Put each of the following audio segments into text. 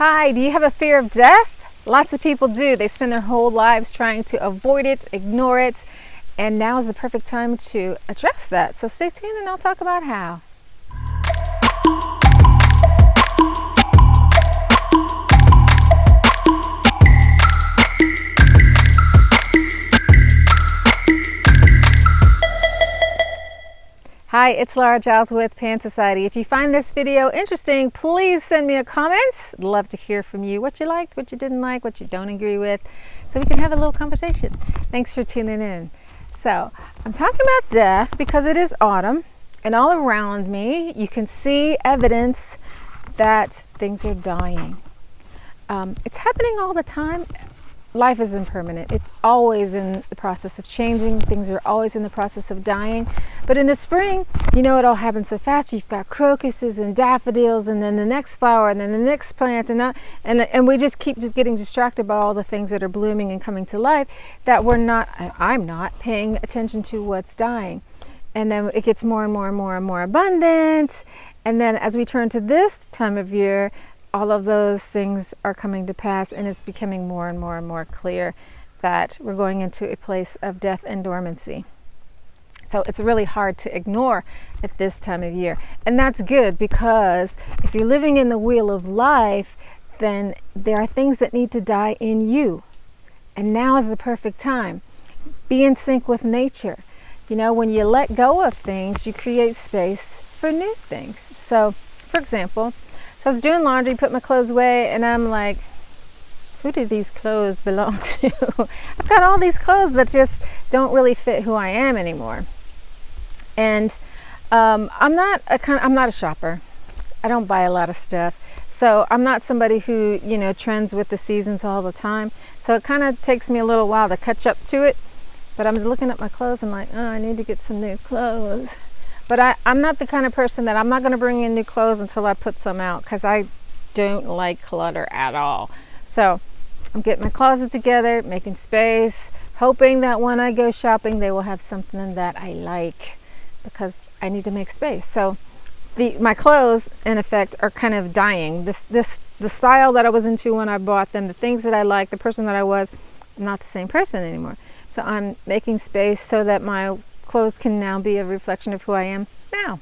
Hi, do you have a fear of death? Lots of people do. They spend their whole lives trying to avoid it, ignore it, and now is the perfect time to address that. So stay tuned and I'll talk about how. Hi, it's Laura Giles with Pan Society. If you find this video interesting, please send me a comment. I'd love to hear from you what you liked, what you didn't like, what you don't agree with, so we can have a little conversation. Thanks for tuning in. So, I'm talking about death because it is autumn, and all around me you can see evidence that things are dying. It's happening all the time. Life is impermanent. It's always in the process of changing. Things are always in the process of dying. But in the spring, you know, it all happens so fast. You've got crocuses and daffodils, and then the next flower, and then the next plant, and we just keep getting distracted by all the things that are blooming and coming to life that I'm not paying attention to what's dying. And then it gets more and more and more and more abundant. And then as we turn to this time of year, all of those things are coming to pass, and it's becoming more and more and more clear that we're going into a place of death and dormancy. So it's really hard to ignore at this time of year. And that's good, because if you're living in the wheel of life, then there are things that need to die in you. And now is the perfect time. Be in sync with nature. You know, when you let go of things, you create space for new things. So, for example, I was doing laundry, put my clothes away, and I'm like, who do these clothes belong to? I've got all these clothes that just don't really fit who I am anymore. And I'm not a shopper. I don't buy a lot of stuff. So I'm not somebody who, you know, trends with the seasons all the time. So it kind of takes me a little while to catch up to it. But I'm looking at my clothes and like, oh, I need to get some new clothes. But I'm not the kind of person that I'm not going to bring in new clothes until I put some out, because I don't like clutter at all. So I'm getting my closet together, making space, hoping that when I go shopping, they will have something that I like, because I need to make space. So my clothes, in effect, are kind of dying. The style that I was into when I bought them, the things that I like, the person that I was, I'm not the same person anymore. So I'm making space so that my clothes can now be a reflection of who I am now.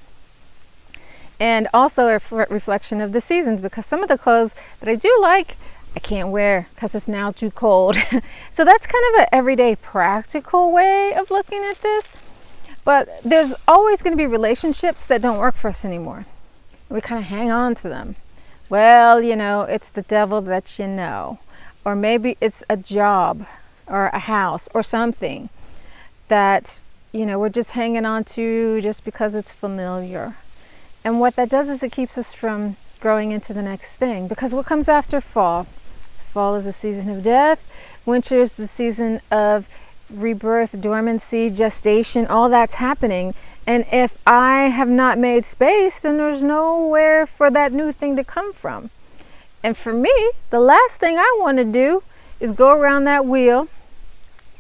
And also a reflection of the seasons, because some of the clothes that I do like, I can't wear because it's now too cold. So that's kind of an everyday practical way of looking at this. But there's always going to be relationships that don't work for us anymore. We kind of hang on to them. Well, you know, it's the devil that you know. Or maybe it's a job or a house or something that, you know, we're just hanging on to just because it's familiar. And what that does is it keeps us from growing into the next thing. Because what comes after fall? Fall is the season of death. Winter is the season of rebirth, dormancy, gestation, all that's happening. And if I have not made space, then there's nowhere for that new thing to come from. And for me, the last thing I want to do is go around that wheel,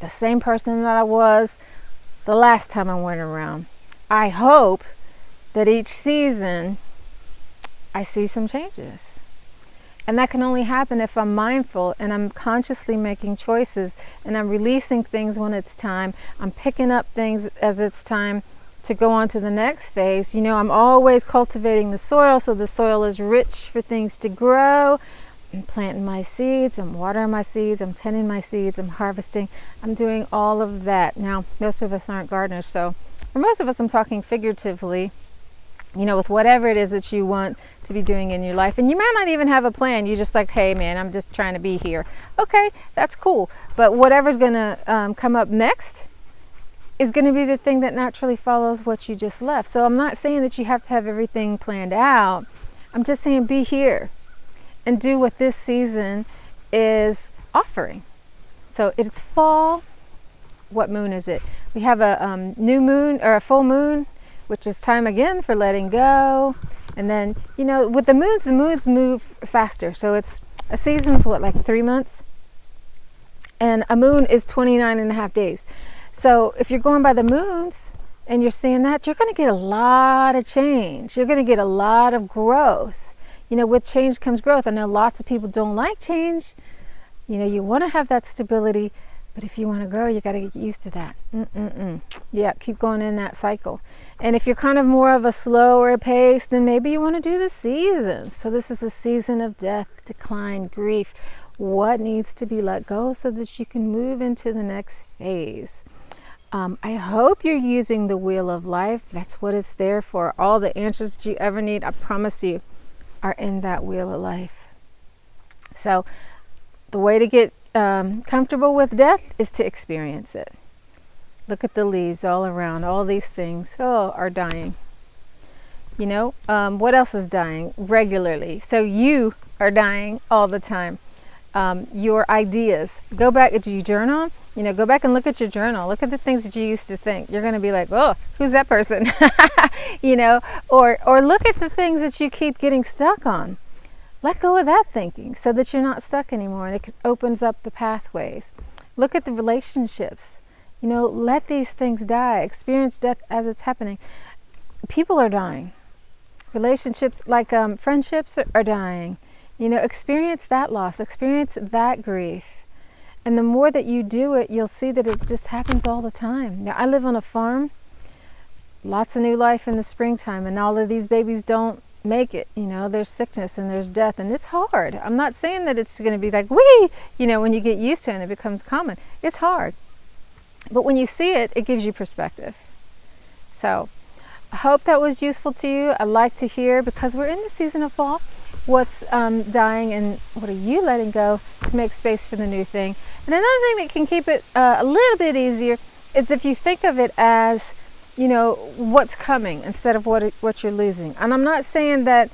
the same person that I was the last time I went around. I hope that each season I see some changes. And that can only happen if I'm mindful and I'm consciously making choices, and I'm releasing things when it's time. I'm picking up things as it's time to go on to the next phase. You know, I'm always cultivating the soil so the soil is rich for things to grow. I'm planting my seeds, I'm watering my seeds, I'm tending my seeds, I'm harvesting, I'm doing all of that. Now, most of us aren't gardeners, so for most of us, I'm talking figuratively, you know, with whatever it is that you want to be doing in your life. And you might not even have a plan. You're just like, hey man, I'm just trying to be here. Okay, that's cool. But whatever's going to come up next is going to be the thing that naturally follows what you just left. So I'm not saying that you have to have everything planned out. I'm just saying be here and do what this season is offering. So it's fall. What moon is it? We have a new moon, or a full moon, which is time again for letting go. And then, you know, with the moons move faster. So it's a season's like 3 months, and a moon is 29 and a half days. So if you're going by the moons and you're seeing that, you're going to get a lot of change. You're going to get a lot of growth. You know, with change comes growth. I know lots of people don't like change. You know, you want to have that stability, but if you want to grow, you got to get used to that. Yeah, keep going in that cycle. And if you're kind of more of a slower pace, then maybe you want to do the seasons. So this is the season of death, decline, grief. What needs to be let go so that you can move into the next phase? I hope you're using the wheel of life. That's what it's there for. All the answers that you ever need, I promise you, are in that wheel of life. So the way to get comfortable with death is to experience it. Look at the leaves all around. All these things are dying. You know, what else is dying regularly? So you are dying all the time. Your ideas. Go back. Do you journal? You know, go back and look at your journal. Look at the things that you used to think. You're going to be like, oh, who's that person? You know, or look at the things that you keep getting stuck on. Let go of that thinking so that you're not stuck anymore, and it opens up the pathways. Look at the relationships. You know, let these things die. Experience death as it's happening. People are dying. Relationships, like friendships, are dying. You know, experience that loss. Experience that grief. And the more that you do it, you'll see that it just happens all the time. Now, I live on a farm. Lots of new life in the springtime, and all of these babies don't make it. You know, there's sickness and there's death, and it's hard. I'm not saying that it's going to be like, wee, you know, when you get used to it and it becomes common. It's hard. But when you see it, it gives you perspective. So I hope that was useful to you. I'd like to hear, because we're in the season of fall, what's dying and what are you letting go to make space for the new thing. And another thing that can keep it a little bit easier is if you think of it as, you know, what's coming instead of what you're losing. And I'm not saying that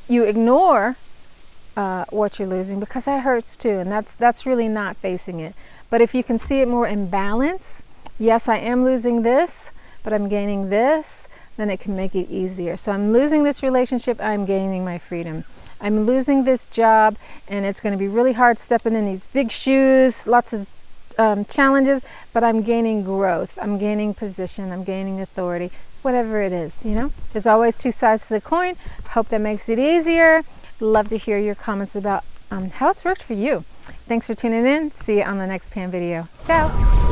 you ignore what you're losing, because that hurts too, and that's really not facing it. But if you can see it more in balance, yes, I am losing this, but I'm gaining this, then it can make it easier. So I'm losing this relationship, I'm gaining my freedom. I'm losing this job, and it's going to be really hard stepping in these big shoes, lots of challenges, but I'm gaining growth, I'm gaining position, I'm gaining authority, whatever it is, you know. There's always two sides to the coin. Hope that makes it easier. Love to hear your comments about how it's worked for you. Thanks for tuning in. See you on the next Pam video. Ciao.